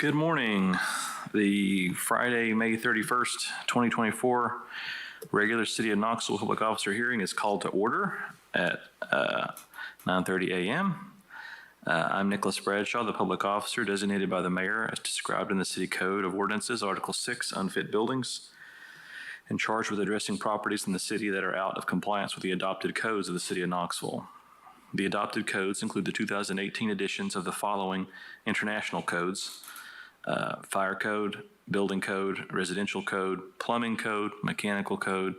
Good morning. The Friday, May 31st, 2024 regular City of Knoxville public officer hearing is called to order at 9:30 a.m. I'm Nicholas Bradshaw, the public officer designated by the mayor as described in the City Code of Ordinances, Article 6, Unfit Buildings, and charged with addressing properties in the city that are out of compliance with the adopted codes of the City of Knoxville. The adopted codes include the 2018 editions of the following international codes: Fire Code, Building Code, Residential Code, Plumbing Code, Mechanical Code,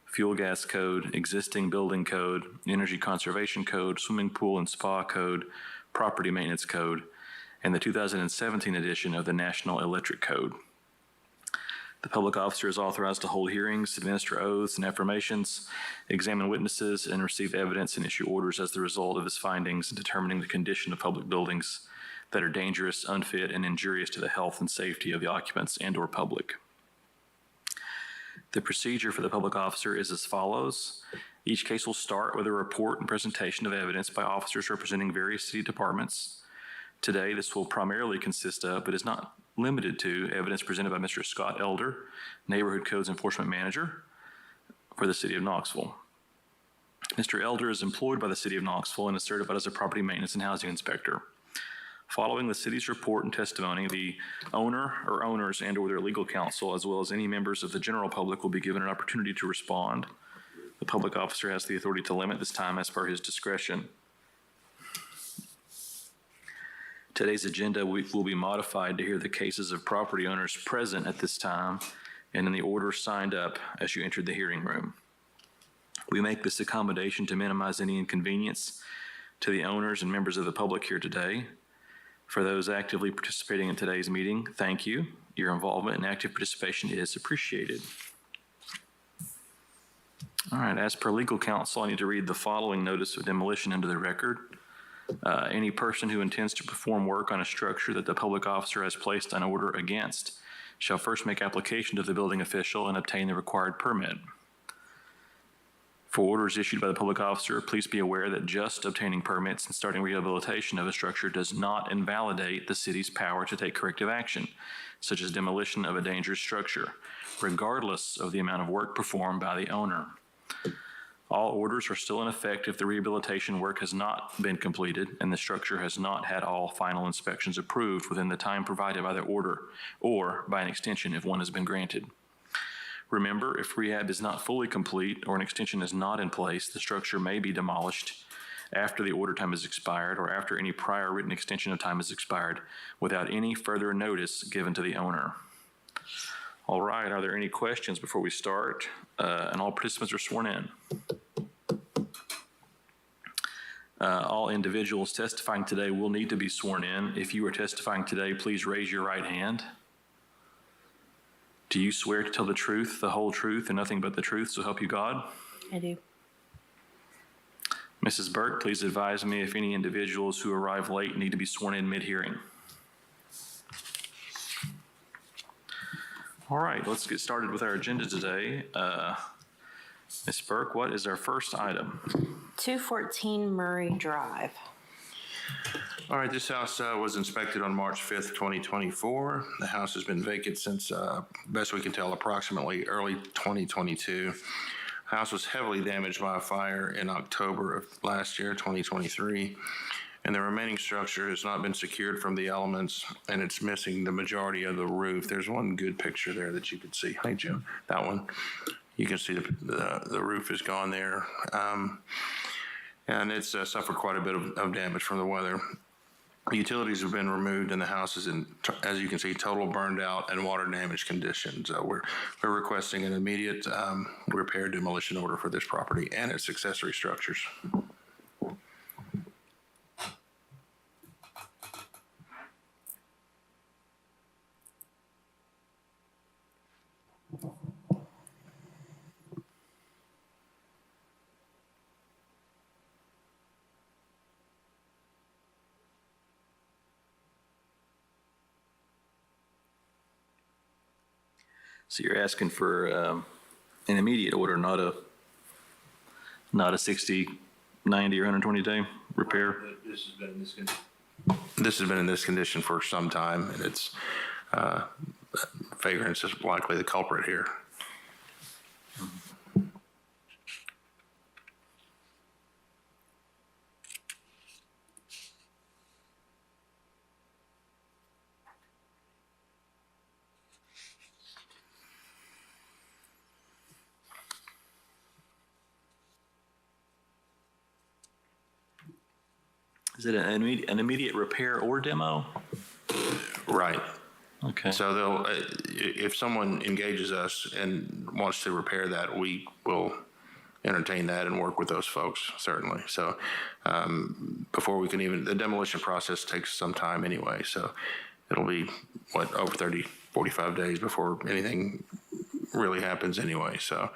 Fuel Gas Code, Existing Building Code, Energy Conservation Code, Swimming Pool and Spa Code, Property Maintenance Code, and the 2017 edition of the National Electric Code. The public officer is authorized to hold hearings, administer oaths and affirmations, examine witnesses, and receive evidence and issue orders as the result of his findings in determining the condition of public buildings that are dangerous, unfit, and injurious to the health and safety of the occupants and/or public. The procedure for the public officer is as follows. Each case will start with a report and presentation of evidence by officers representing various city departments. Today, this will primarily consist of, but is not limited to, evidence presented by Mr. Scott Elder, Neighborhood Codes Enforcement Manager for the City of Knoxville. Mr. Elder is employed by the City of Knoxville and is certified as a property maintenance and housing inspector. Following the city's report and testimony, the owner or owners and/or their legal counsel, as well as any members of the general public, will be given an opportunity to respond. The public officer has the authority to limit this time as per his discretion. Today's agenda will be modified to hear the cases of property owners present at this time and in the order signed up as you entered the hearing room. We make this accommodation to minimize any inconvenience to the owners and members of the public here today. For those actively participating in today's meeting, thank you. Your involvement and active participation is appreciated. All right, as per legal counsel, I need to read the following notice of demolition into the record. Any person who intends to perform work on a structure that the public officer has placed an order against shall first make application to the building official and obtain the required permit. For orders issued by the public officer, please be aware that just obtaining permits and starting rehabilitation of a structure does not invalidate the city's power to take corrective action, such as demolition of a dangerous structure, regardless of the amount of work performed by the owner. All orders are still in effect if the rehabilitation work has not been completed and the structure has not had all final inspections approved within the time provided by the order, or by an extension if one has been granted. Remember, if rehab is not fully complete or an extension is not in place, the structure may be demolished after the order time has expired or after any prior written extension of time has expired without any further notice given to the owner. All right, are there any questions before we start? And all participants are sworn in. All individuals testifying today will need to be sworn in. If you are testifying today, please raise your right hand. Do you swear to tell the truth, the whole truth, and nothing but the truth, so help you God? I do. Mrs. Burke, please advise me if any individuals who arrive late need to be sworn in mid-hearing. All right, let's get started with our agenda today. Ms. Burke, what is our first item? 214 Murray Drive. All right, this house was inspected on March 5th, 2024. The house has been vacant since, best we can tell, approximately early 2022. The house was heavily damaged by a fire in October of last year, 2023, and the remaining structure has not been secured from the elements, and it's missing the majority of the roof. There's one good picture there that you can see. Hey, Jim, that one. You can see the roof is gone there, and it's suffered quite a bit of damage from the weather. Utilities have been removed, and the house is in, as you can see, total burned out and water damaged conditions. We're requesting an immediate repair demolition order for this property and its accessory structures. So you're asking for an immediate order, not a 60, 90, or 120 day repair? This has been in this condition. this has been in this condition for some time, and it's vagrants is likely the culprit here. Is it an immediate repair or demo? Right. Okay. So they'll, if someone engages us and wants to repair that, we will entertain that and work with those folks, certainly. So before we can even, the demolition process takes some time anyway. So it'll be, over 30, 45 days before anything really happens anyway. So,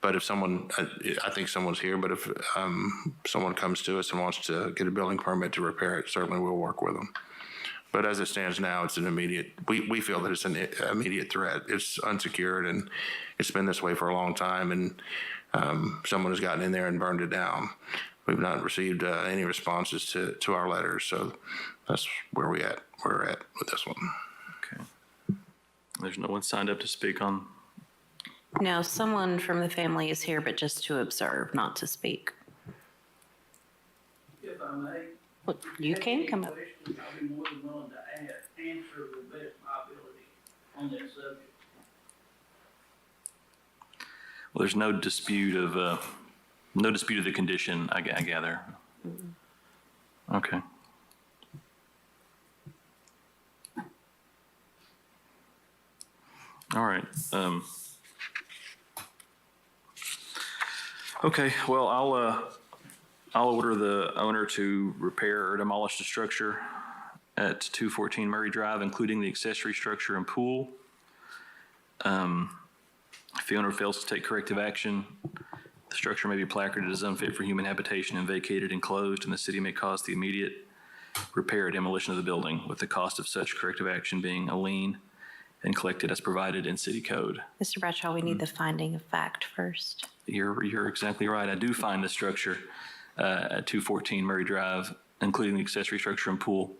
but if someone, I think someone's here, but if someone comes to us and wants to get a building permit to repair it, certainly we'll work with them. But as it stands now, it's an immediate, we feel that it's an immediate threat. It's unsecured, and it's been this way for a long time, and someone has gotten in there and burned it down. We've not received any responses to our letters, so that's where we're at with this one. Okay. There's no one signed up to speak on. No, someone from the family is here, but just to observe, not to speak. If I may. Well, you can come up. Questions, I'll be more than willing to answer the best of my ability on that subject. Well, there's no dispute of the condition, I gather. Okay. All right. Okay. Well, I'll order the owner to repair or demolish the structure at 214 Murray Drive, including the accessory structure and pool. If the owner fails to take corrective action, the structure may be placarded as unfit for human habitation and vacated and closed, and the city may cause the immediate repair or demolition of the building, with the cost of such corrective action being a lien and collected as provided in city code. Mr. Bradshaw, we need the finding of fact first. You're exactly right. I do find the structure at 214 Murray Drive, including the accessory structure and pool,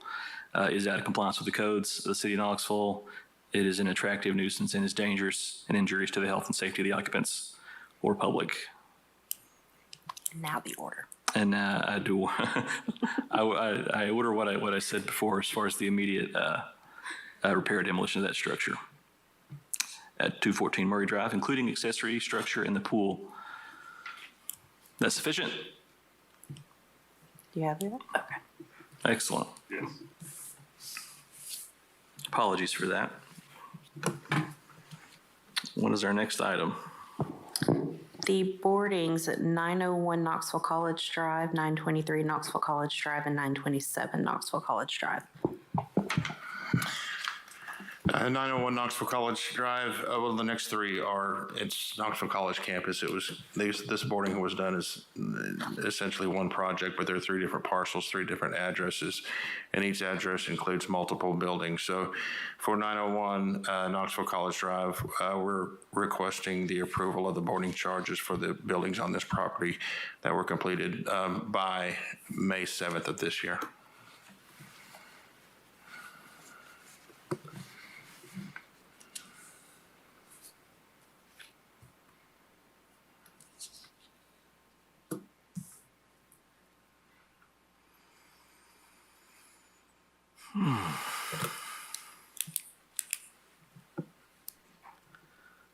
is out of compliance with the codes of the city of Knoxville. It is an attractive nuisance and is dangerous and injurious to the health and safety of the occupants or public. Now the order. And I do. I order what I said before as far as the immediate repair and demolition of that structure at 214 Murray Drive, including accessory structure and the pool. That's sufficient. Do you have that? Okay. Excellent. Yes. Apologies for that. What is our next item? The boardings at 901 Knoxville College Drive, 923 Knoxville College Drive, and 927 Knoxville College Drive. 901 Knoxville College Drive. Well, the next three are, it's Knoxville College campus. This boarding was done as essentially one project, but there are three different parcels, three different addresses, and each address includes multiple buildings. So for 901 Knoxville College Drive, we're requesting the approval of the boarding charges for the buildings on this property that were completed by May 7th of this year.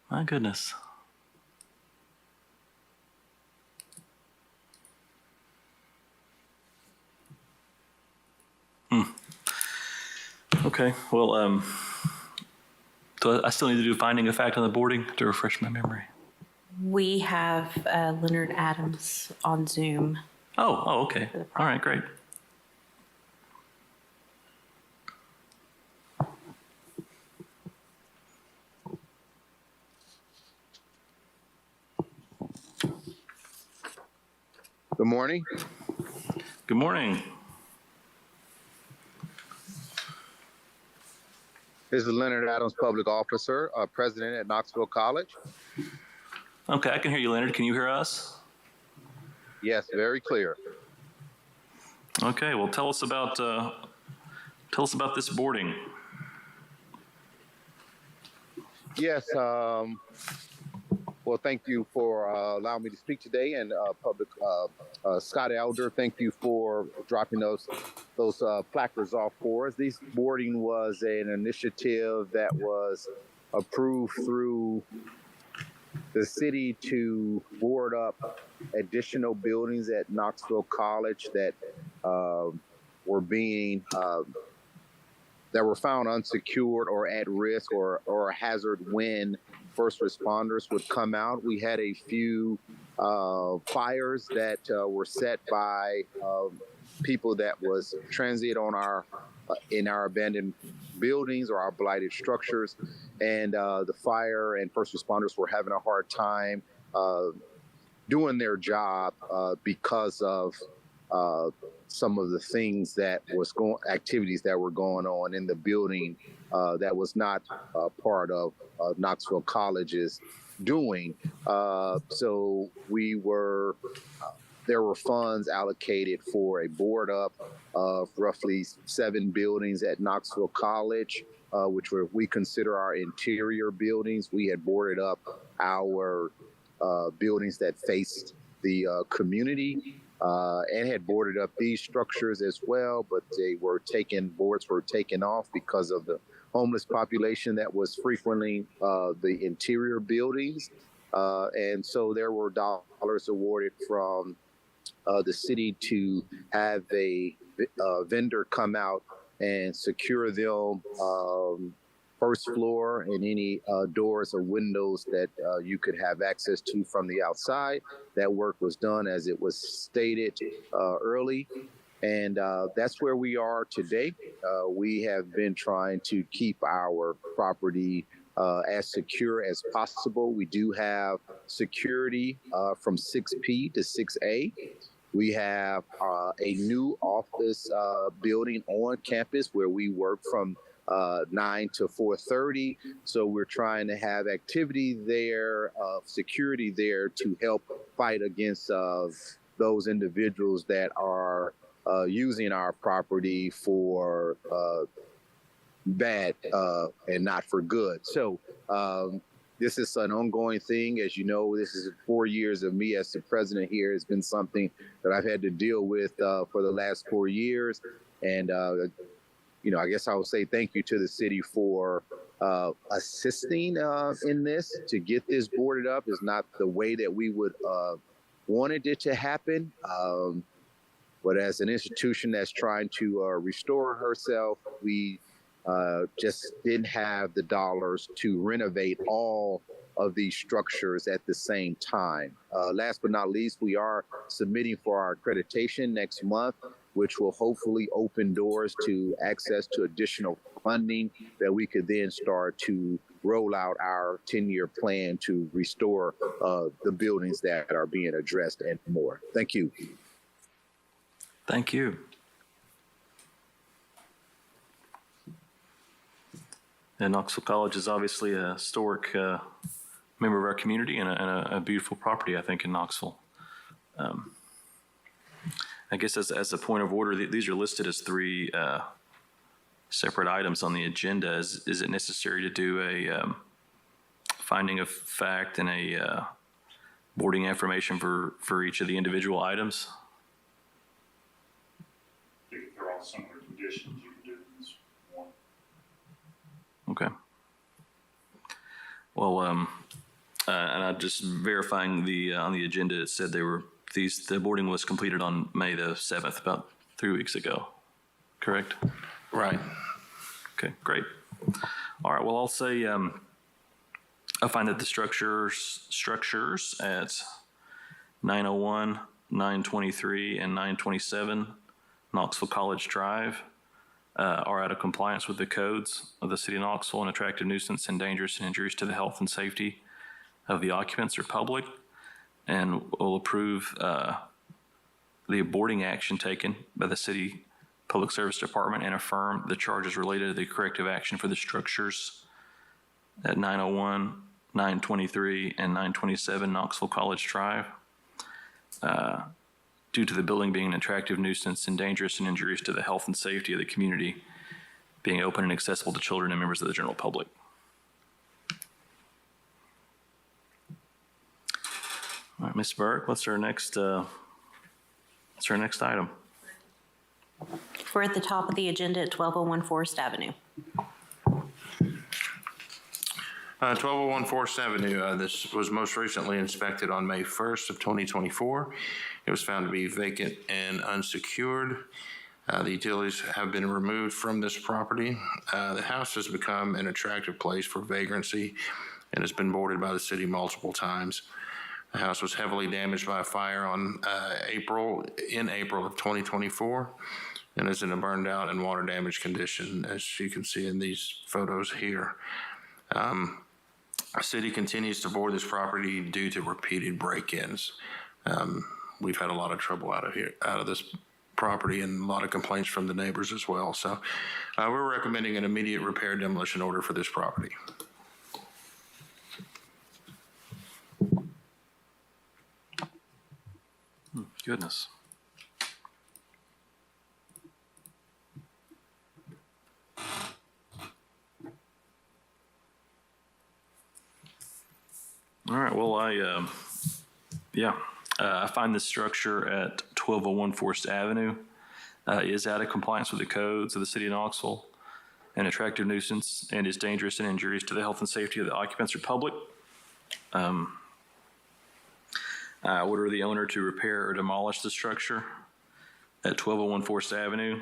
My goodness. Okay, well, do I still need to do finding of fact on the boarding to refresh my memory? We have Leonard Adams on Zoom. Oh, okay. All right, great. Good morning. Good morning. This is Leonard Adams, public officer, president at Knoxville College. Okay, I can hear you, Leonard. Can you hear us? Yes, very clear. Okay, well, tell us about this boarding. Yes, well, thank you for allowing me to speak today, and Scott Elder, thank you for dropping those placards off for us. This boarding was an initiative that was approved through the city to board up additional buildings at Knoxville College that were being that were found unsecured or at risk or a hazard when first responders would come out. We had a few fires that were set by people that was transient on in our abandoned buildings or our blighted structures, and the fire and first responders were having a hard time doing their job because of some of the things that activities that were going on in the building that was not part of Knoxville College's doing. So there were funds allocated for a board up of roughly 7 buildings at Knoxville College, which we consider our interior buildings. We had boarded up our buildings that faced the community and had boarded up these structures as well, but boards were taken off because of the homeless population that was frequenting the interior buildings. And so there were dollars awarded from the city to have a vendor come out and secure them first floor and any doors or windows that you could have access to from the outside. That work was done as it was stated early. And that's where we are today. We have been trying to keep our property as secure as possible. We do have security from 6P to 6A. We have a new office building on campus where we work from 9 to 4:30. So we're trying to have activity there, security there to help fight against those individuals that are using our property for bad and not for good. So this is an ongoing thing. As you know, this is 4 years of me as the president here. It's been something that I've had to deal with for the last 4 years. And I guess I will say thank you to the city for assisting in this. To get this boarded up is not the way that we would wanted it to happen. But as an institution that's trying to restore herself, we just didn't have the dollars to renovate all of these structures at the same time. Last but not least, we are submitting for our accreditation next month, which will hopefully open doors to access to additional funding that we could then start to roll out our 10-year plan to restore the buildings that are being addressed and more. Thank you. Thank you. And Knoxville College is obviously a historic member of our community and a beautiful property, I think, in Knoxville. I guess as a point of order, these are listed as 3 separate items on the agenda. Is it necessary to do a finding of fact and a boarding affirmation for each of the individual items? If they're all similar conditions, you can do this one. Okay. Well, and I'm just verifying on the agenda, it said the boarding was completed on May the 7th, about 3 weeks ago. Correct? Right. Okay, great. All right, well, I'll say I find that the structures at 901, 923, and 927 Knoxville College Drive are out of compliance with the codes of the city of Knoxville and attractive nuisance and dangerous and injurious to the health and safety of the occupants or public, and will approve the boarding action taken by the city Public Service Department and affirm the charges related to the corrective action for the structures at 901, 923, and 927 Knoxville College Drive. due to the building being an attractive nuisance and dangerous and injurious to the health and safety of the community, being open and accessible to children and members of the general public. All right, Ms. Burke, what's our next item? We're at the top of the agenda at 1201 Forest Avenue. 1201 Forest Avenue, this was most recently inspected on May 1st of 2024. It was found to be vacant and unsecured. The utilities have been removed from this property. The house has become an attractive place for vagrancy and has been boarded by the city multiple times. The house was heavily damaged by a fire in April of 2024 and is in a burned out and water damaged condition, as you can see in these photos here. The city continues to board this property due to repeated break-ins. We've had a lot of trouble out of this property, and a lot of complaints from the neighbors as well. So we're recommending an immediate repair demolition order for this property. Goodness. All right, well, I find this structure at 1201 Forest Avenue is out of compliance with the codes of the city of Knoxville, an attractive nuisance, and is dangerous and injurious to the health and safety of the occupants or public. I order the owner to repair or demolish the structure at 1201 Forest Avenue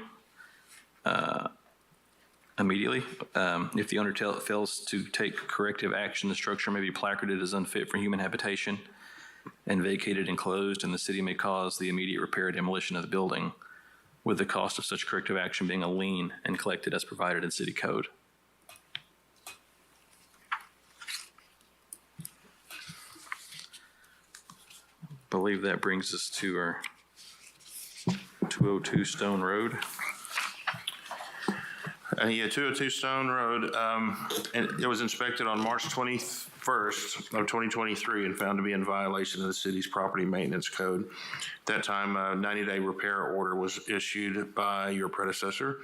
immediately. If the owner fails to take corrective action, the structure may be placarded as unfit for human habitation and vacated and closed, and the city may cause the immediate repair or demolition of the building, with the cost of such corrective action being a lien and collected as provided in city code. I believe that brings us to our 202 Stone Road. 202 Stone Road, and it was inspected on March 21st of 2023 and found to be in violation of the city's property maintenance code. At that time, a 90-day repair order was issued by your predecessor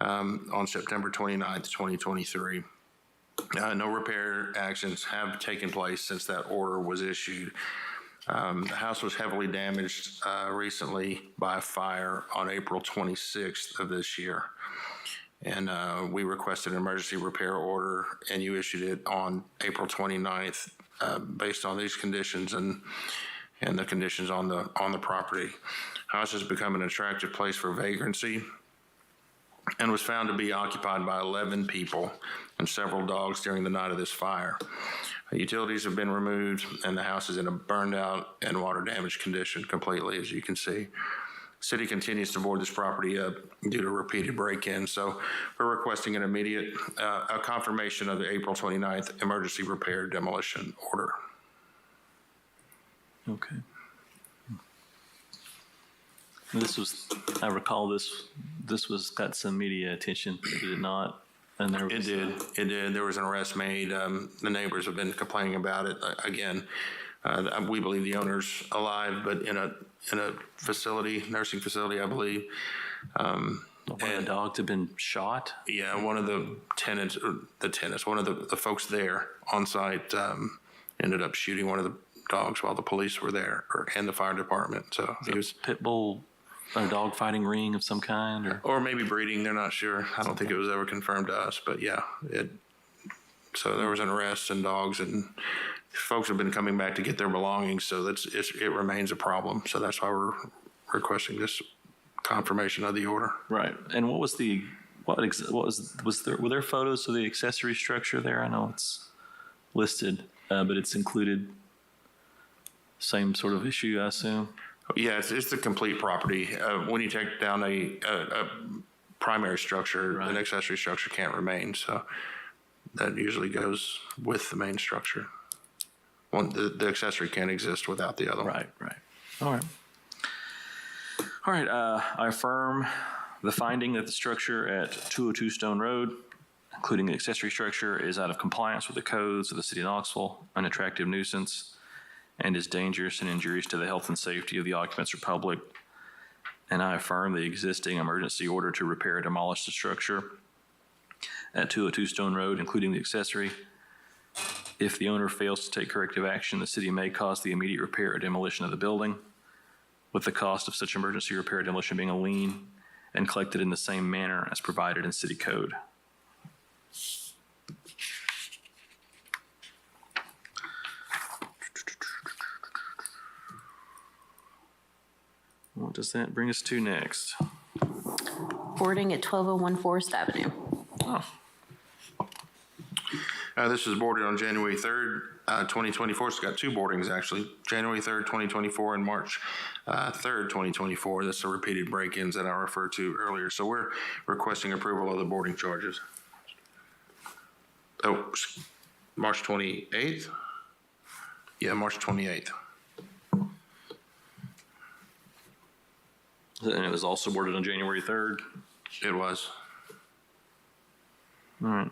on September 29th, 2023. No repair actions have taken place since that order was issued. The house was heavily damaged recently by a fire on April 26th of this year. And we requested an emergency repair order, and you issued it on April 29th based on these conditions and the conditions on the property. House has become an attractive place for vagrancy and was found to be occupied by 11 people and several dogs during the night of this fire. Utilities have been removed, and the house is in a burned out and water damaged condition completely, as you can see. City continues to board this property up due to repeated break-ins, so we're requesting an immediate a confirmation of the April 29th emergency repair demolition order. Okay. I recall this got some media attention, did it not? And there was, It did. There was an arrest made. The neighbors have been complaining about it. Again, we believe the owner's alive, but in a facility, nursing facility, I believe. one of the dogs had been shot. Yeah, one of the tenants, one of the folks there on site ended up shooting one of the dogs while the police were there, and the fire department. So he was Pit bull, a dog fighting ring of some kind, or maybe breeding. They're not sure. I don't think it was ever confirmed to us, but yeah, so there was an arrest and dogs, and folks have been coming back to get their belongings. So it remains a problem. So that's why we're requesting this confirmation of the order. right? And what was were there photos of the accessory structure there? I know it's listed, but it's included. Same sort of issue, I assume. Yeah, it's the complete property. When you take down a primary structure, Right. an accessory structure can't remain. So that usually goes with the main structure. The accessory can't exist without the other one. Right. All right. I affirm the finding that the structure at 202 Stone Road, including the accessory structure, is out of compliance with the codes of the city of Knoxville, an attractive nuisance, and is dangerous and injurious to the health and safety of the occupants or public. And I affirm the existing emergency order to repair and demolish the structure at 202 Stone Road, including the accessory. If the owner fails to take corrective action, the city may cause the immediate repair or demolition of the building, with the cost of such emergency repair or demolition being a lien and collected in the same manner as provided in city code. What does that bring us to next? Boarding at 1201 Forest Avenue. Oh, This was boarded on January 3rd, 2024. It's got two boardings, actually. January 3rd, 2024 and March 3rd, 2024. That's the repeated break-ins that I referred to earlier. So we're requesting approval of the boarding charges. Oh, March 28th? Yeah, March 28th. and it was also boarded on January 3rd. It was. All right.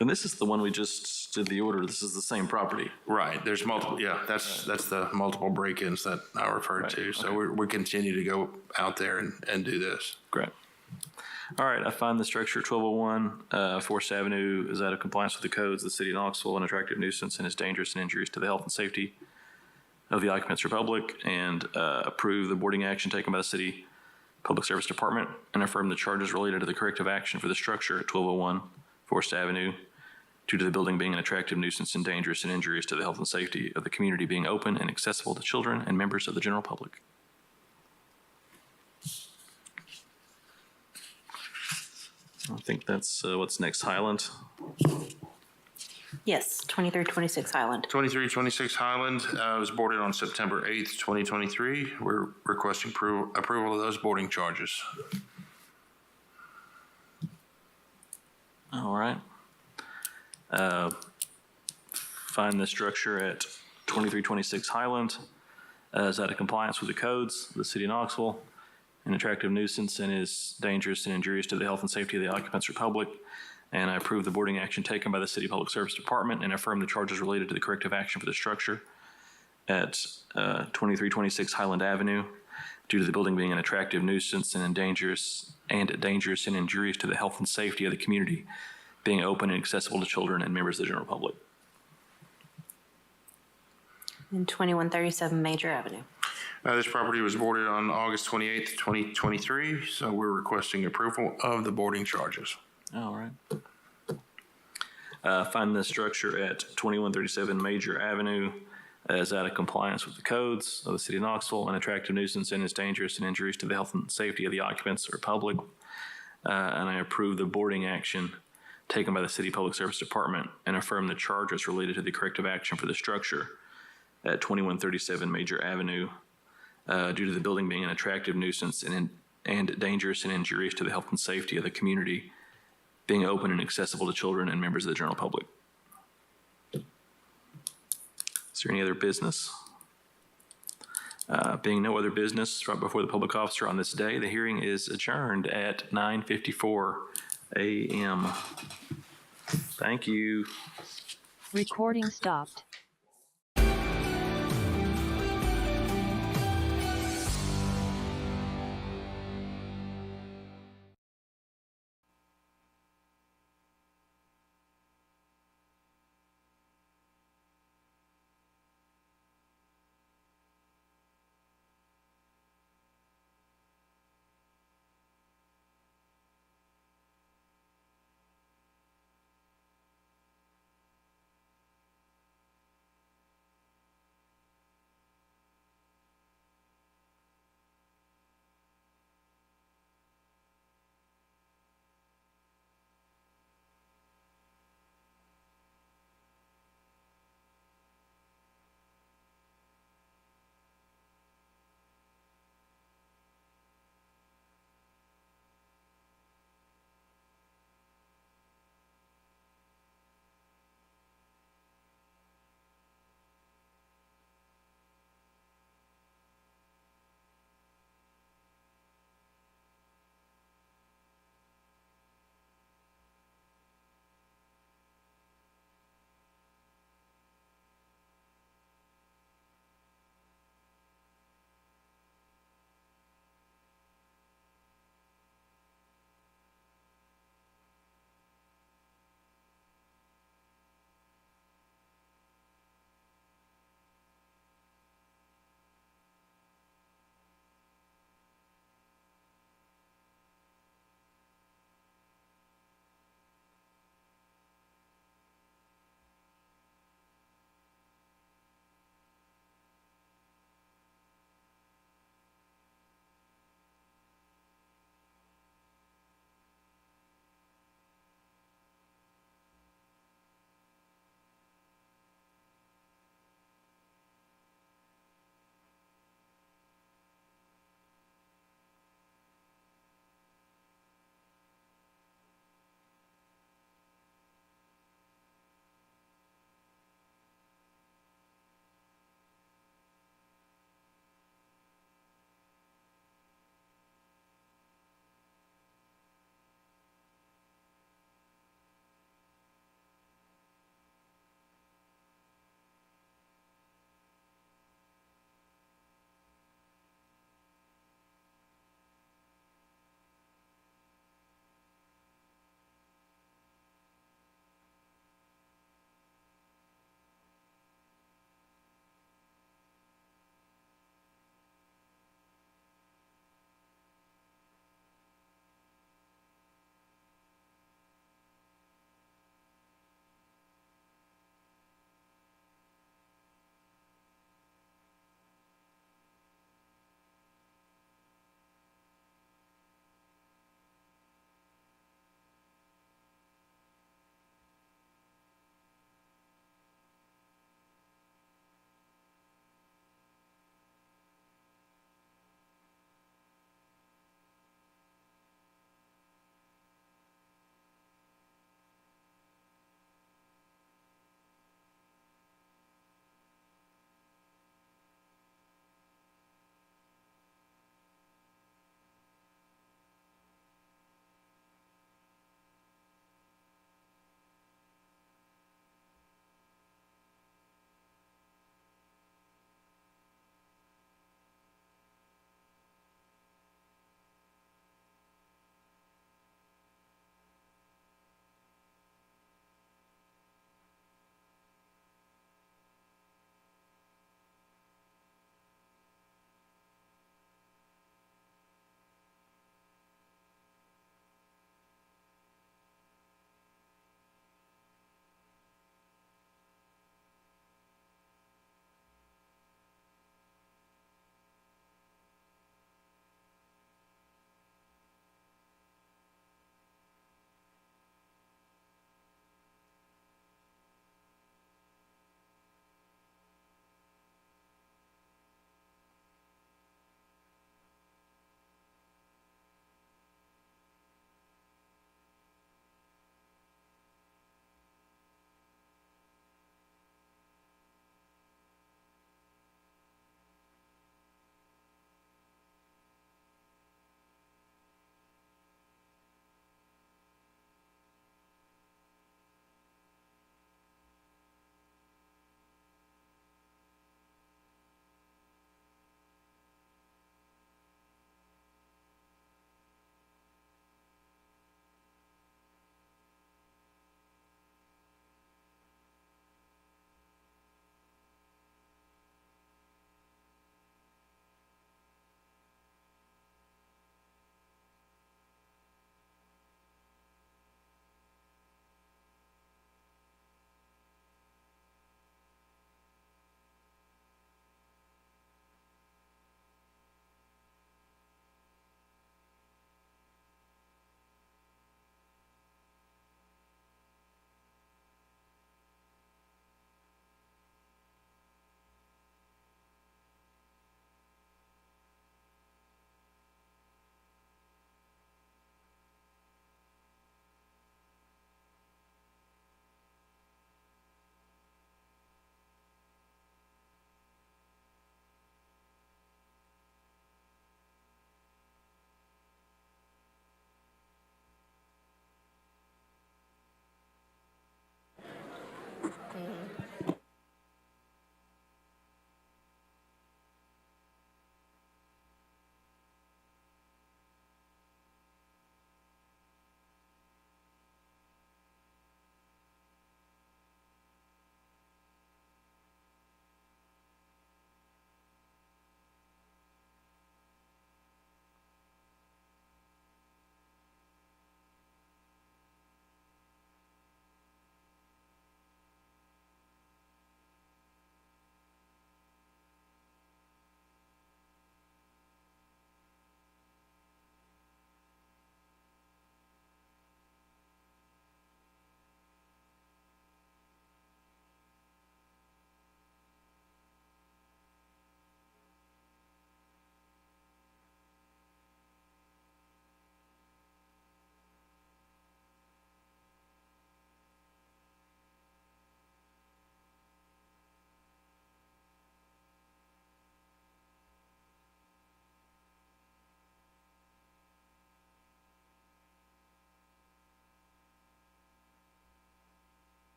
And this is the one we just did the order. This is the same property. Right, there's multiple, yeah, that's the multiple break-ins that I referred to. Right, So okay. we continue to go out there and do this. Great. All right, I find the structure at 1201 Forest Avenue is out of compliance with the codes of the city of Knoxville, an attractive nuisance, and is dangerous and injurious to the health and safety of the occupants or public, and approve the boarding action taken by the city Public Service Department, and affirm the charges related to the corrective action for the structure at 1201 Forest Avenue due to the building being an attractive nuisance and dangerous and injurious to the health and safety of the community, being open and accessible to children and members of the general public. I think that's what's next, Highland. Yes, 2326 Highland. 2326 Highland was boarded on September 8th, 2023. We're requesting approval of those boarding charges. All right. Find the structure at 2326 Highland is out of compliance with the codes of the city of Knoxville, an attractive nuisance, and is dangerous and injurious to the health and safety of the occupants or public. And I approve the boarding action taken by the City Public Service Department and affirm the charges related to the corrective action for the structure at 2326 Highland Avenue due to the building being an attractive nuisance and dangerous and injurious to the health and safety of the community, being open and accessible to children and members of the general public. And 2137 Major Avenue. This property was boarded on August 28th, 2023. So we're requesting approval of the boarding charges. All right. Find the structure at 2137 Major Avenue as out of compliance with the codes of the city of Knoxville, an attractive nuisance, and is dangerous and injurious to the health and safety of the occupants or public. And I approve the boarding action taken by the City Public Service Department and affirm the charges related to the corrective action for the structure at 2137 Major Avenue due to the building being an attractive nuisance and dangerous and injurious to the health and safety of the community, being open and accessible to children and members of the general public. Is there any other business? Being no other business right before the public officer on this day, the hearing is adjourned at 9:54 a.m. Thank you. Recording stopped.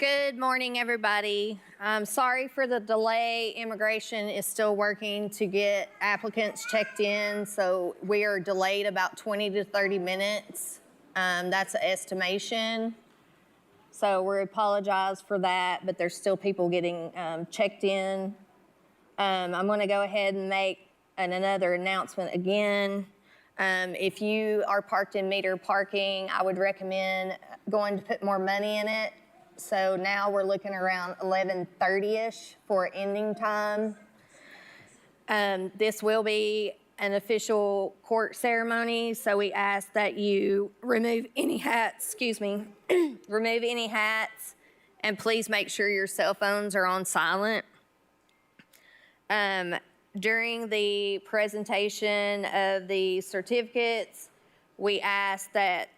Good morning, everybody. I'm sorry for the delay. Immigration is still working to get applicants checked in, so we are delayed about 20 to 30 minutes. That's an estimation. So we apologize for that, but there's still people getting checked in. I'm going to go ahead and make another announcement again. If you are parked in meter parking, I would recommend going to put more money in it. So now we're looking around 11:30ish for ending time. This will be an official court ceremony, so we ask that you remove any hats, remove any hats, and please make sure your cell phones are on silent. During the presentation of the certificates, we ask that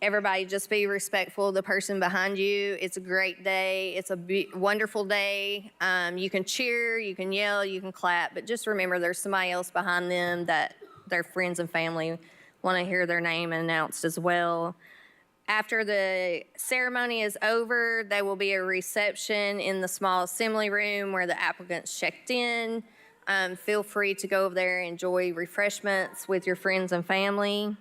everybody just be respectful of the person behind you. It's a great day. It's a wonderful day. You can cheer, you can yell, you can clap, but just remember there's somebody else behind them that their friends and family want to hear their name announced as well. After the ceremony is over, there will be a reception in the small assembly room where the applicants checked in. Feel free to go over there and enjoy refreshments with your friends and family.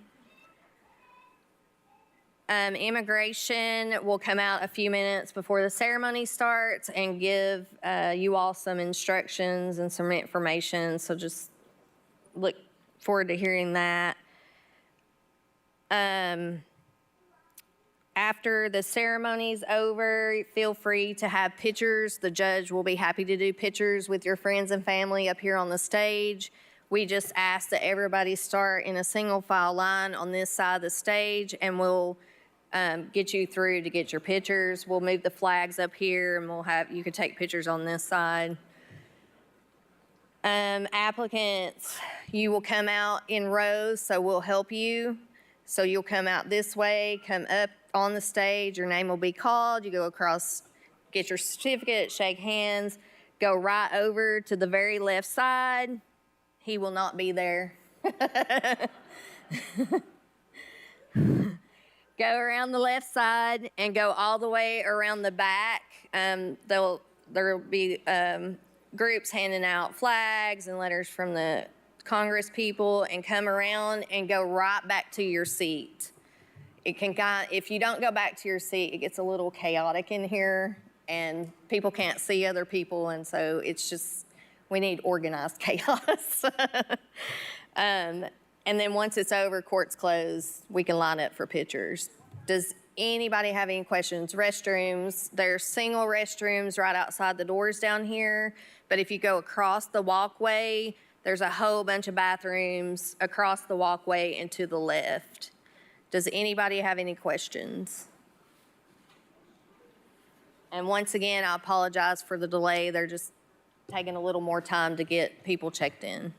Immigration will come out a few minutes before the ceremony starts and give you all some instructions and some information, so just look forward to hearing that. After the ceremony's over, feel free to have pictures. The judge will be happy to do pictures with your friends and family up here on the stage. We just ask that everybody start in a single file line on this side of the stage, and we'll get you through to get your pictures. We'll move the flags up here, and you can take pictures on this side. Applicants, you will come out in rows, so we'll help you. So you'll come out this way, come up on the stage, your name will be called, you go across, get your certificate, shake hands, go right over to the very left side. He will not be there. Go around the left side and go all the way around the back. There will be groups handing out flags and letters from the Congress people, and come around and go right back to your seat. If you don't go back to your seat, it gets a little chaotic in here and people can't see other people, and so we need organized chaos. And then once it's over, court's closed, we can line up for pictures. Does anybody have any questions? Restrooms, there's single restrooms right outside the doors down here, but if you go across the walkway, there's a whole bunch of bathrooms across the walkway and to the left. Does anybody have any questions? And once again, I apologize for the delay. They're just taking a little more time to get people checked in.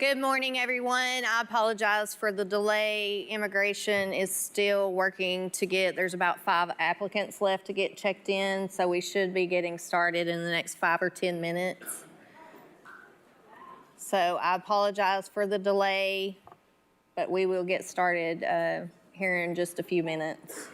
Good morning, everyone. I apologize for the delay. Immigration is still working to there's about 5 applicants left to get checked in, so we should be getting started in the next 5 or 10 minutes. So I apologize for the delay, but we will get started here in just a few minutes.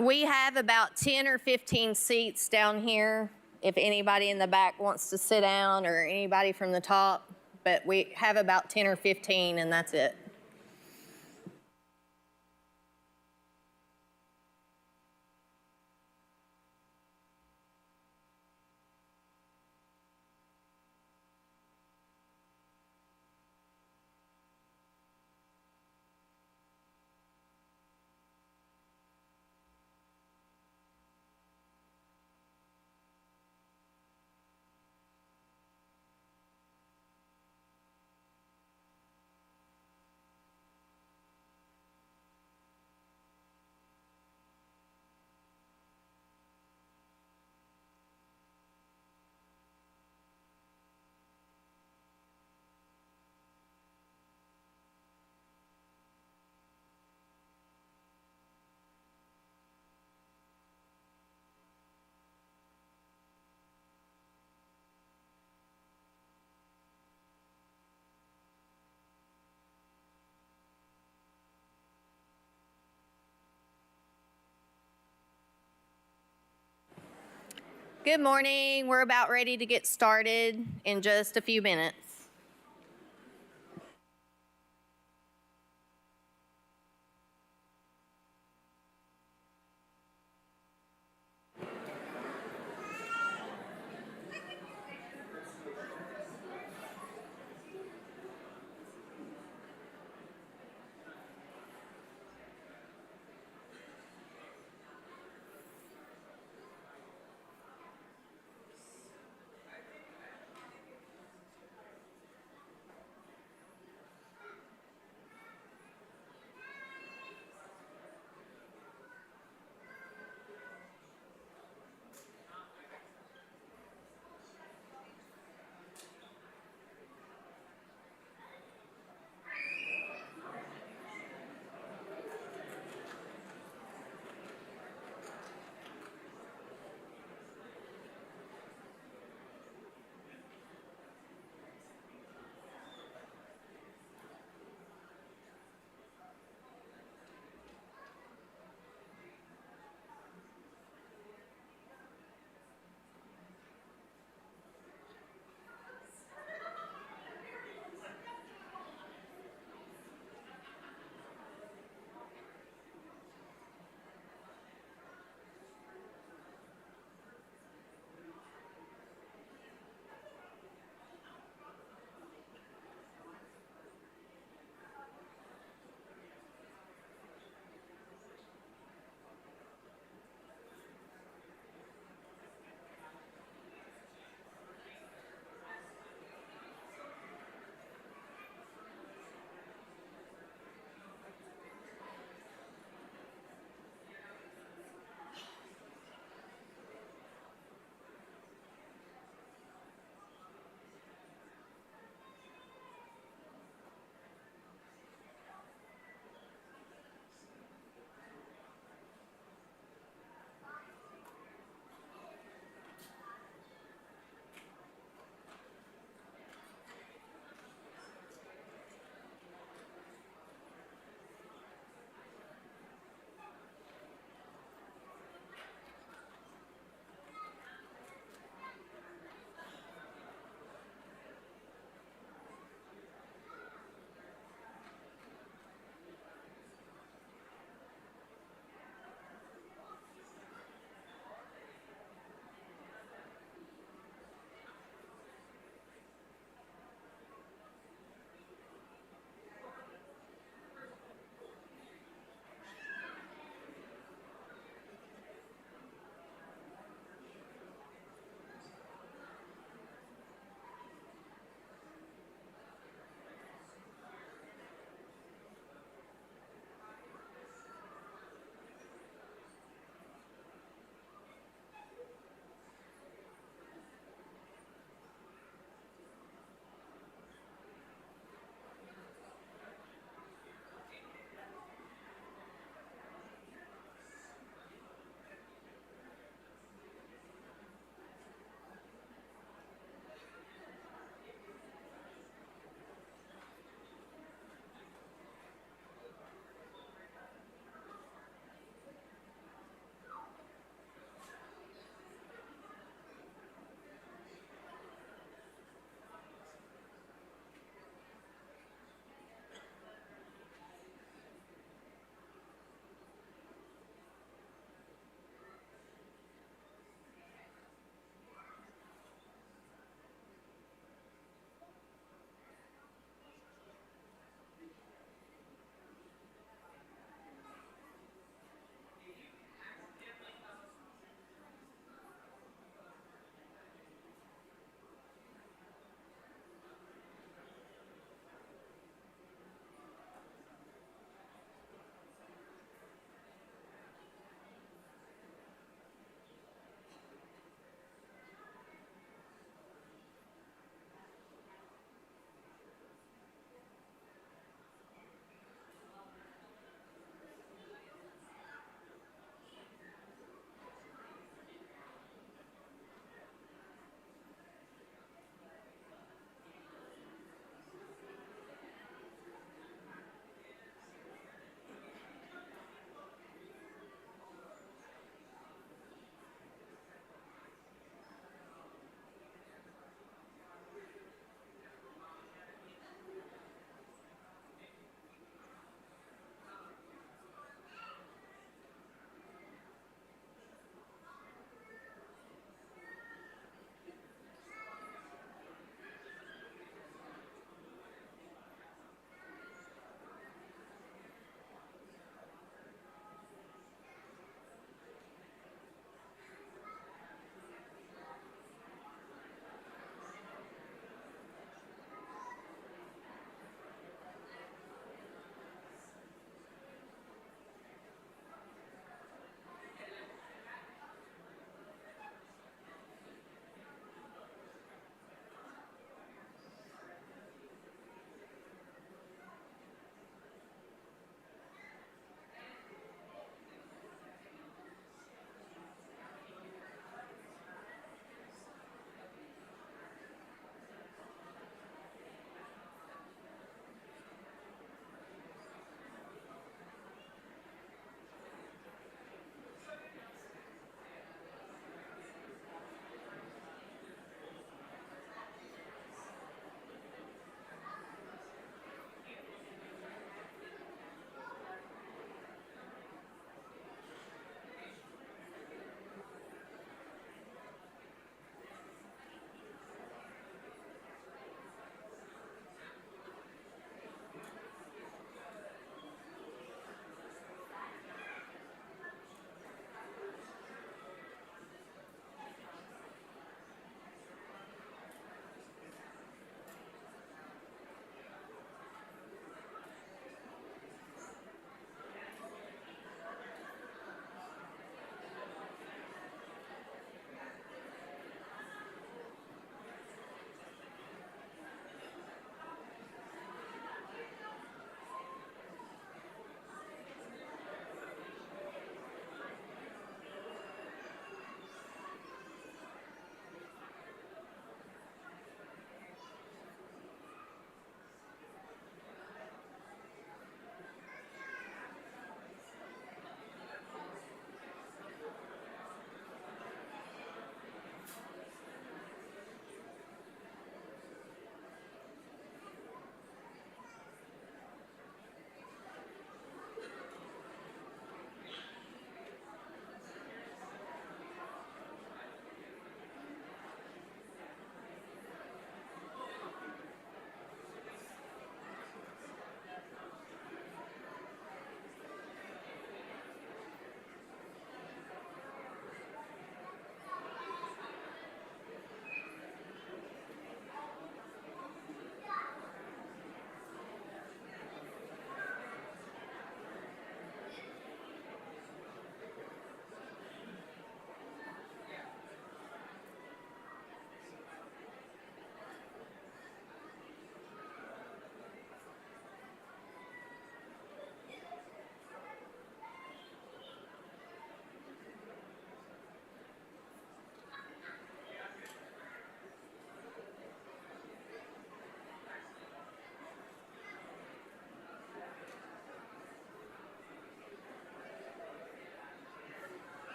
We have about 10 or 15 seats down here if anybody in the back wants to sit down or anybody from the top, but we have about 10 or 15 and that's it. Good morning. We're about ready to get started in just a few minutes.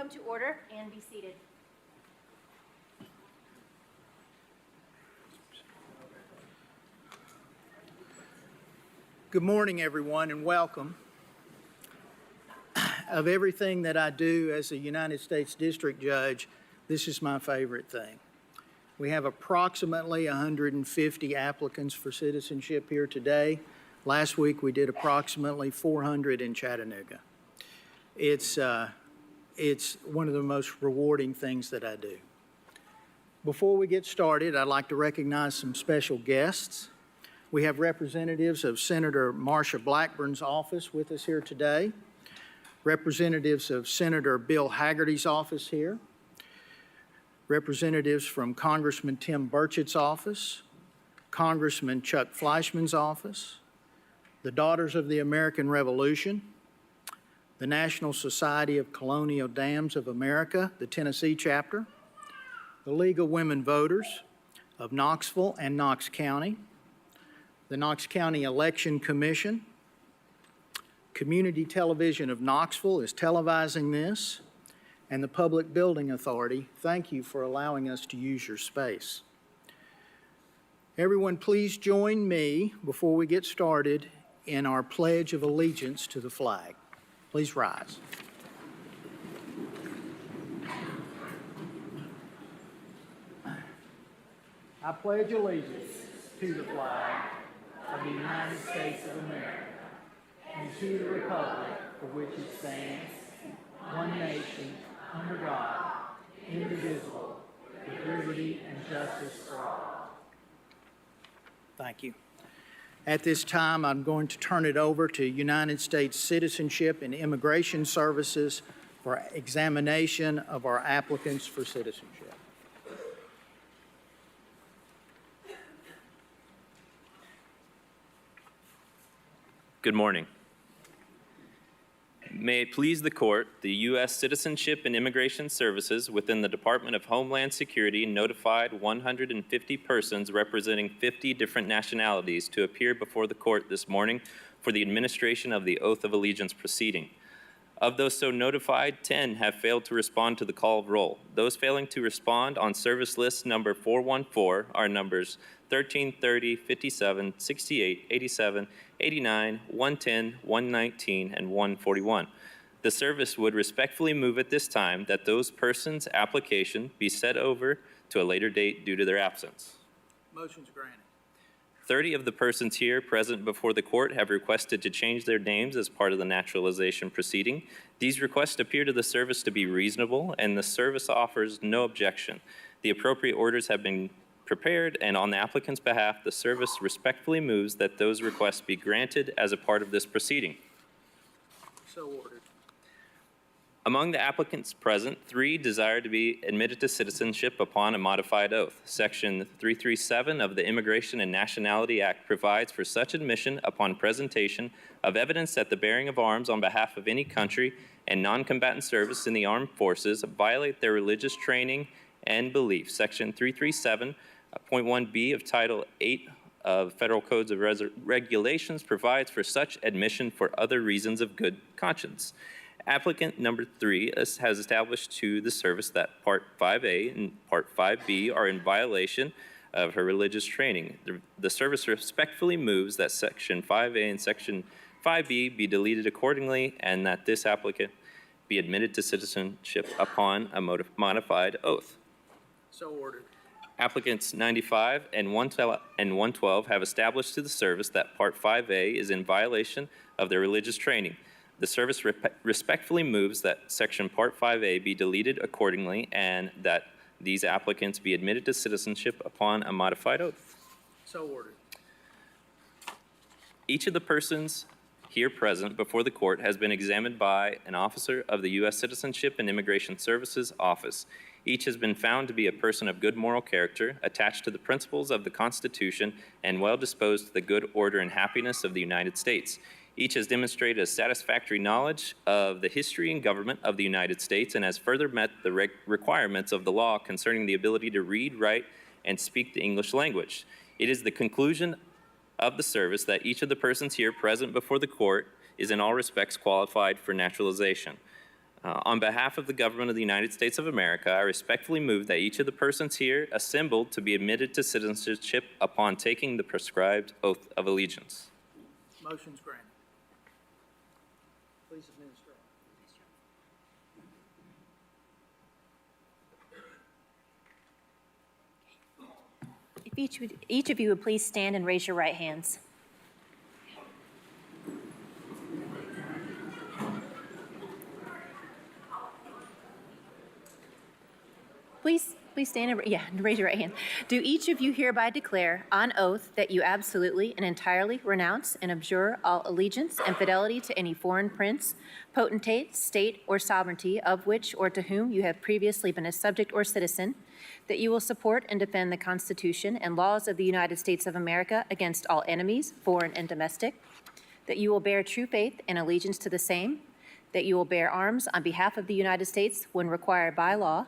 come to order and be seated. Good morning, everyone, and welcome. Of everything that I do as a United States District Judge, this is my favorite thing. We have approximately 150 applicants for citizenship here today. Last week, we did approximately 400 in Chattanooga. It's one of the most rewarding things that I do. Before we get started, I'd like to recognize some special guests. We have representatives of Senator Marsha Blackburn's office with us here today, representatives of Senator Bill Hagerty's office here, representatives from Congressman Tim Burchett's office, Congressman Chuck Fleischman's office, the Daughters of the American Revolution, the National Society of Colonial Dams of America, the Tennessee chapter, the League of Women Voters of Knoxville and Knox County, the Knox County Election Commission. Community Television of Knoxville is televising this, and the Public Building Authority. Thank you for allowing us to use your space. Everyone, please join me before we get started in our Pledge of Allegiance to the flag. Please rise. I pledge allegiance to the flag of the United States of America and to the republic for which it stands, one nation, under God, indivisible, with liberty and justice for all. Thank you. At this time, I'm going to turn it over to United States Citizenship and Immigration Services for examination of our applicants for citizenship. Good morning. May it please the court, the U.S. Citizenship and Immigration Services within the Department of Homeland Security notified 150 persons representing 50 different nationalities to appear before the court this morning for the administration of the Oath of Allegiance proceeding. Of those so notified, 10 have failed to respond to the call of roll. Those failing to respond on service list number 414 are numbers 13, 30, 57, 68, 87, 89, 110, 119, and 141. The service would respectfully move at this time that those persons' application be set over to a later date due to their absence. Motion's granted. 30 of the persons here present before the court have requested to change their names as part of the naturalization proceeding. These requests appear to the service to be reasonable, and the service offers no objection. The appropriate orders have been prepared, and on the applicant's behalf, the service respectfully moves that those requests be granted as a part of this proceeding. So ordered. Among the applicants present, 3 desire to be admitted to citizenship upon a modified oath. Section 337 of the Immigration and Nationality Act provides for such admission upon presentation of evidence that the bearing of arms on behalf of any country and non-combatant service in the armed forces violate their religious training and beliefs. Section 337.1b of Title 8 of Federal Codes of Regulations provides for such admission for other reasons of good conscience. Applicant number 3 has established to the service that Part 5A and Part 5B are in violation of her religious training. The service respectfully moves that Section 5A and Section 5B be deleted accordingly, and that this applicant be admitted to citizenship upon a modified oath. So ordered. Applicants 95 and 112 have established to the service that Part 5A is in violation of their religious training. The service respectfully moves that Section Part 5A be deleted accordingly, and that these applicants be admitted to citizenship upon a modified oath. So ordered. Each of the persons here present before the court has been examined by an officer of the U.S. Citizenship and Immigration Services Office. Each has been found to be a person of good moral character, attached to the principles of the Constitution, and well disposed to the good order and happiness of the United States. Each has demonstrated a satisfactory knowledge of the history and government of the United States, and has further met the requirements of the law concerning the ability to read, write, and speak the English language. It is the conclusion of the service that each of the persons here present before the court is in all respects qualified for naturalization. On behalf of the government of the United States of America, I respectfully move that each of the persons here assembled to be admitted to citizenship upon taking the prescribed oath of allegiance. Motion's granted. Please administer. If each of you would please stand and raise your right hands. Please stand and raise your right hand. Do each of you hereby declare on oath that you absolutely and entirely renounce and abjure all allegiance and fidelity to any foreign prince, potentate, state, or sovereignty of which or to whom you have previously been a subject or citizen, that you will support and defend the Constitution and laws of the United States of America against all enemies, foreign and domestic, that you will bear true faith and allegiance to the same, that you will bear arms on behalf of the United States when required by law,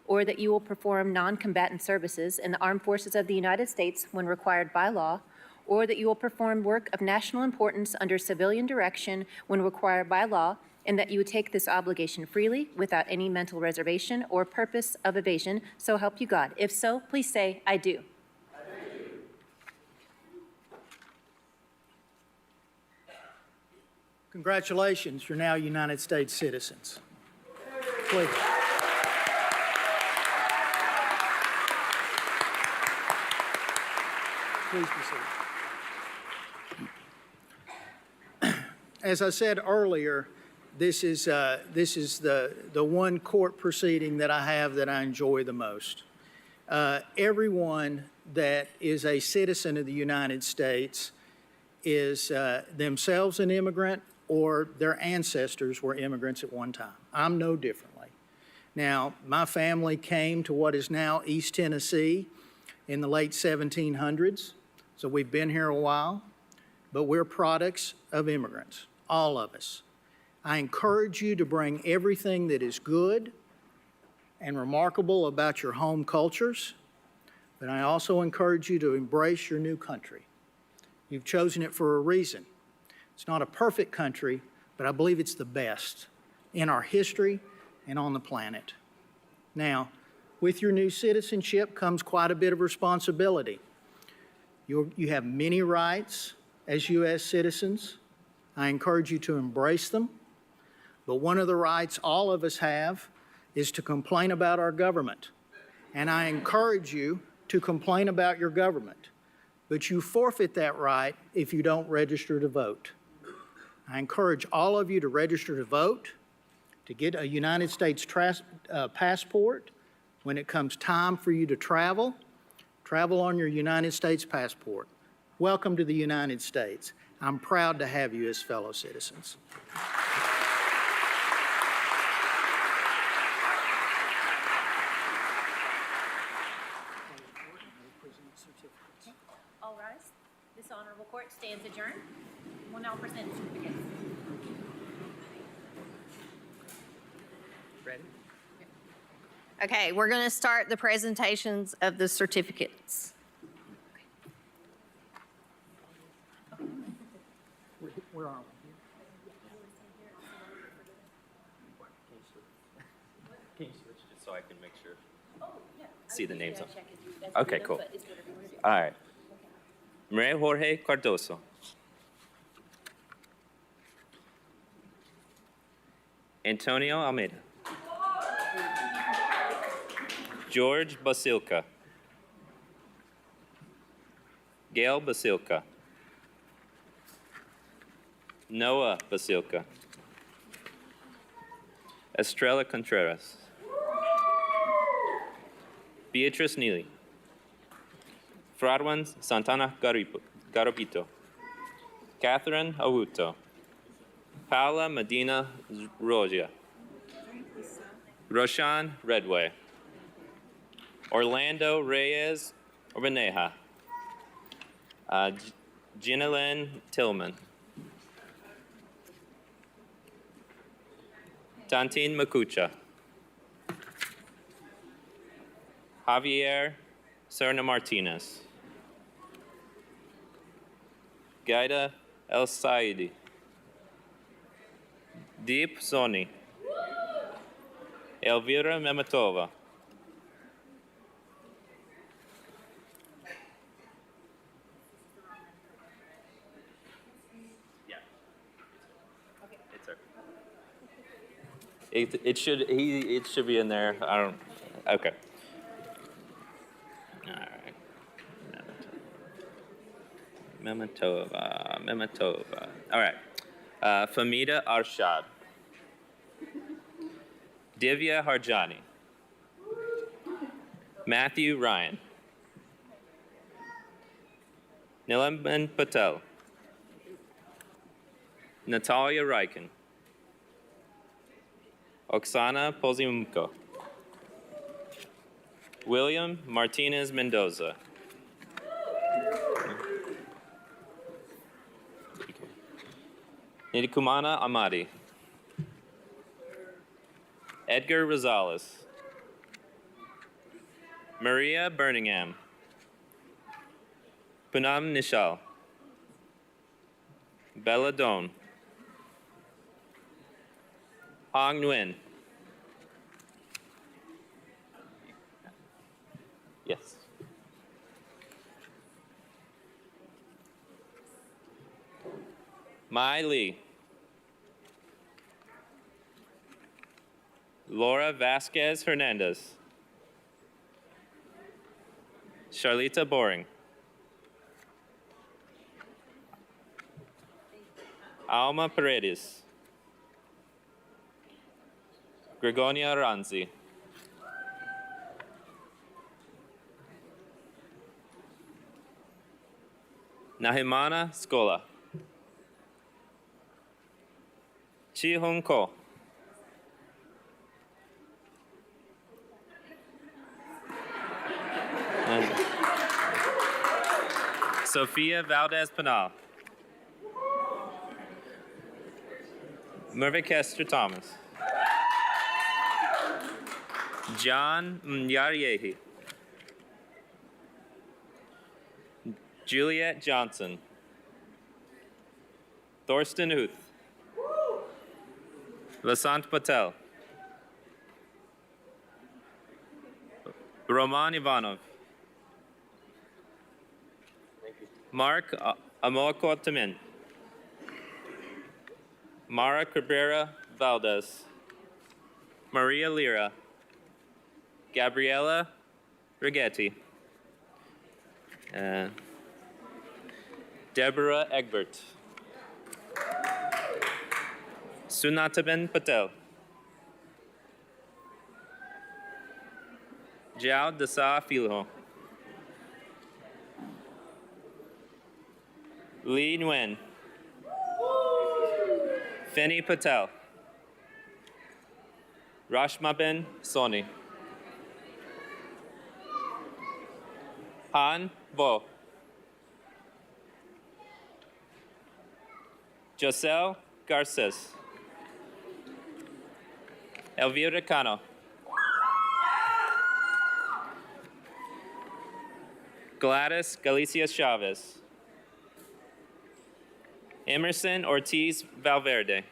or that you will perform non-combatant services in the armed forces of the United States when required by law, or that you will perform work of national importance under civilian direction when required by law, and that you would take this obligation freely without any mental reservation or purpose of evasion, so help you God. If so, please say, I do. I do. Congratulations, you're now United States citizens. Please. Please be seated. As I said earlier, this is the one court proceeding that I have that I enjoy the most. Everyone that is a citizen of the United States is themselves an immigrant or their ancestors were immigrants at one time. I'm no differently. Now, my family came to what is now East Tennessee in the late 1700s. So we've been here a while, but we're products of immigrants, all of us. I encourage you to bring everything that is good and remarkable about your home cultures, but I also encourage you to embrace your new country. You've chosen it for a reason. It's not a perfect country, but I believe it's the best in our history and on the planet. Now, with your new citizenship comes quite a bit of responsibility. You have many rights as U.S. citizens. I encourage you to embrace them. But one of the rights all of us have is to complain about our government. And I encourage you to complain about your government. But you forfeit that right if you don't register to vote. I encourage all of you to register to vote, to get a United States passport. When it comes time for you to travel, travel on your United States passport. Welcome to the United States. I'm proud to have you as fellow citizens. All rise. This honorable court stands adjourned. We'll now present certificates. Ready? Okay, we're going to start the presentations of the certificates. Where are we? Just so I can make sure. See the names on. Okay, cool. All right. Maria Jorge Cardoso. Antonio Almeida. George Basilka. Gail Basilka. Noah Basilka. Estrella Contreras. Beatrice Neely. Fradwan Santana Garopito. Catherine Augusto. Paula Medina Roja. Roshan Redway. Orlando Reyes Orbaneja. Ginelyn Tillman. Tantine Makucha. Javier Serna Martinez. Gaida El Saidi. Deep Soni. Elvira Memetova. Yeah. It's okay. It should be in there. I don't. Okay. All right. Memetova. All right. Famida Arshad. Divya Harjani. Matthew Ryan. Nilamban Patel. Natalia Ryken. Oksana Pozimko. William Martinez Mendoza. Nidikumana Amadi. Edgar Rosales. Maria Birmingham. Punam Nishal. Bella Doan. Hong Nguyen. Yes. Mai Lee. Laura Vasquez Hernandez. Charlita Boring. Alma Paredes. Gregonia Ranzi. Nahimana Scola. Chi Hong Ko. Sophia Valdez Pinal. Mervyn Kester Thomas. John Mnyaryehi. Juliet Johnson. Thorsten Huth. Vasant Patel. Roman Ivanov. Mark Amoakotamin. Mara Cabrera Valdez. Maria Lira. Gabriela Rigetti. Deborah Egbert. Sunataben Patel. Jiao Dasa Filho. Lee Nguyen. Feni Patel. Rashmaben Soni. Han Vo. Josel Garces. Elvira Cano. Gladys Galicia Chavez. Emerson Ortiz Valverde.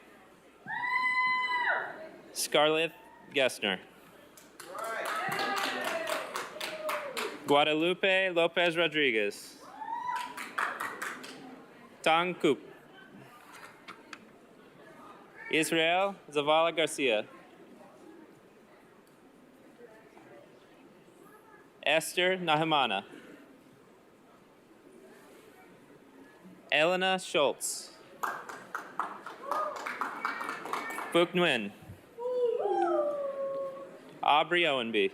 Scarlett Gessner. Guadalupe Lopez Rodriguez. Tang Kup. Israel Zavala Garcia. Esther Nahimana. Elena Schultz. Phuc Nguyen. Aubrey Owenby.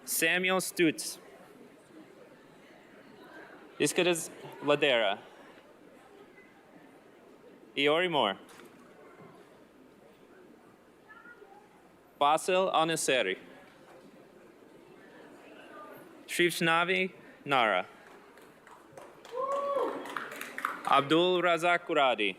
Samuel Stutz. Iscadez Ladera. Iori Moore. Basil Aniseri. Shrivshnavi Nara. Abdul Razak Uradi.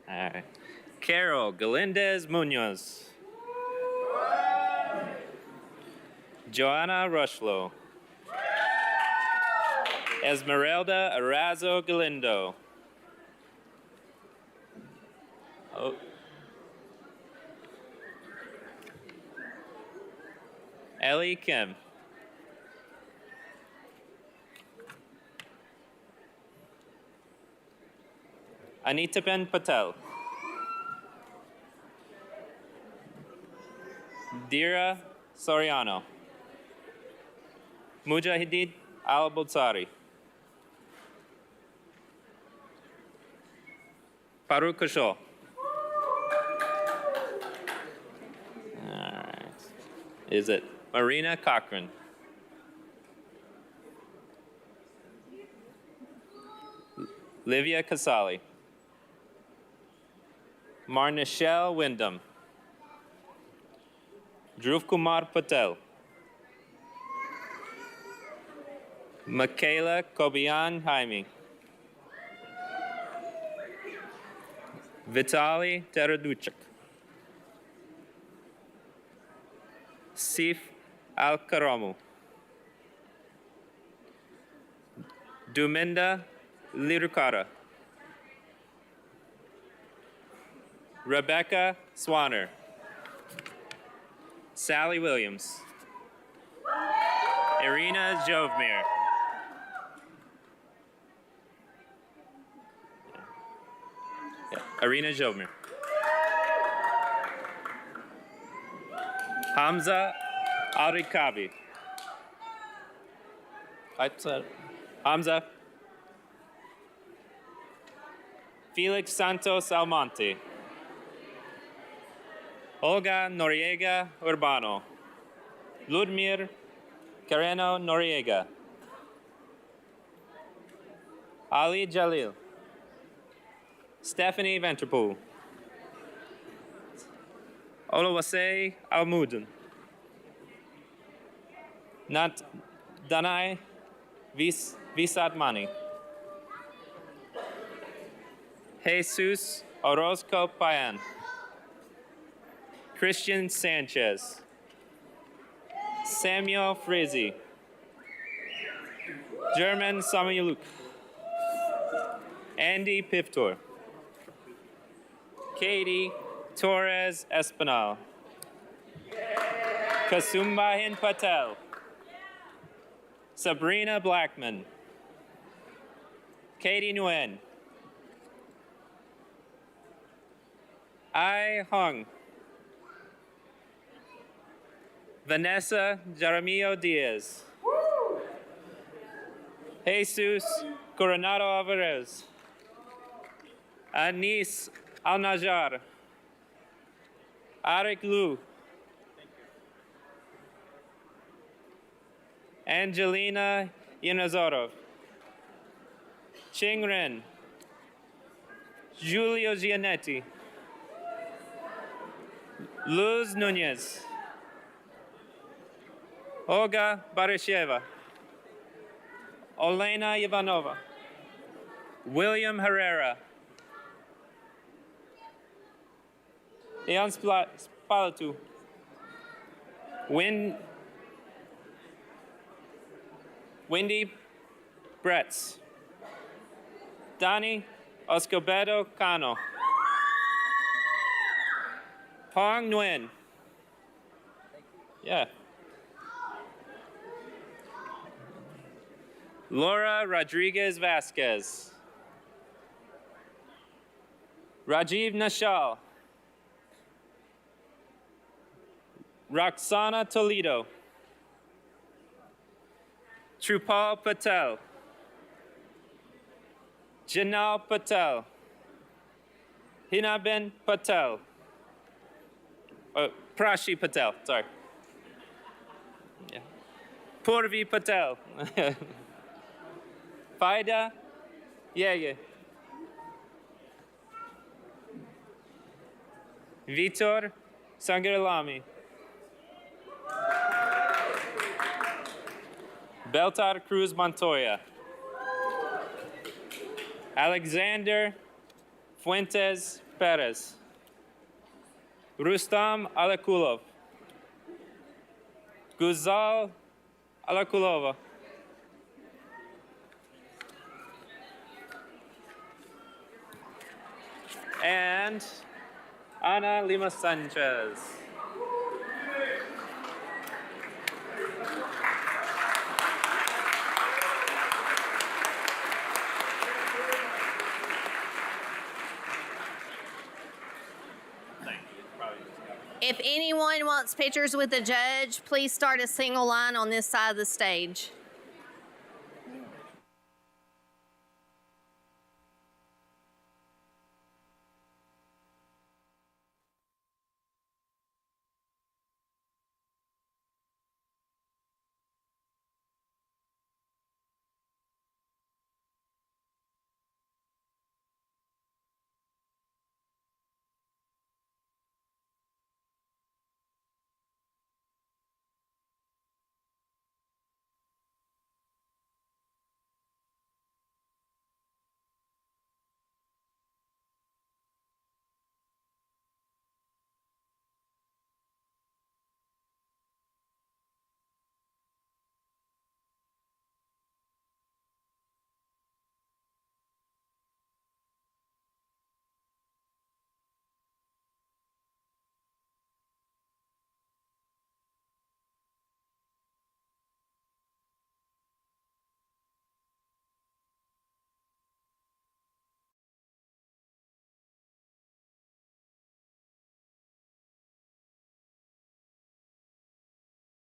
All right. Carol Galindez Munoz. Joanna Rushlow. Esmeralda Arazo Galindo. Oh. Ellie Kim. Anitaben Patel. Dira Soriano. Mujahideen Al-Bulsari. Farooq Kashol. All right. Is it Marina Cochran? Livia Casali. Marnishelle Wyndham. Dhruv Kumar Patel. Michaela Kobian Jaime. Vitaly Teraduchik. Sif Al-Karamu. Duminda Lirukara. Rebecca Swanner. Sally Williams. Irina Jovmir. Irina Jovmir. Hamza Arikabi. Hamza. Felix Santos Almonte. Olga Noriega Urbano. Ludmir Carreno Noriega. Ali Jalil. Stephanie Venterpool. Olawase Almudun. Nat Danai Visatmani. Jesus Orozco Payan. Christian Sanchez. Samuel Frizzi. German Samayuluk. Andy Piftor. Katie Torres Espinal. Kasumbahin Patel. Sabrina Blackman. Katie Nguyen. Ai Hung. Vanessa Jaramillo Diaz. Jesus Coronado Alvarez. Anis Al-Najjar. Arik Lu. Angelina Yanazorov. Ching Ren. Julio Gianetti. Luz Nunez. Olga Barisheva. Olena Ivanova. William Herrera. Ian Spalatu. Wendy Bretz. Donnie Escobedo Cano. Hong Nguyen. Yeah. Laura Rodriguez Vasquez. Rajiv Nashal. Roxana Toledo. Trupal Patel. Janal Patel. Hinaben Patel. Prashi Patel, sorry. Yeah. Purvi Patel. Faida Yeye. Vitor Sangarlami. Beltar Cruz Montoya. Alexander Fuentes Perez. Rustam Alakulov. Guzal Alakulova. And Ana Lima Sanchez. If anyone wants pictures with the judge, please start a single line on this side of the stage.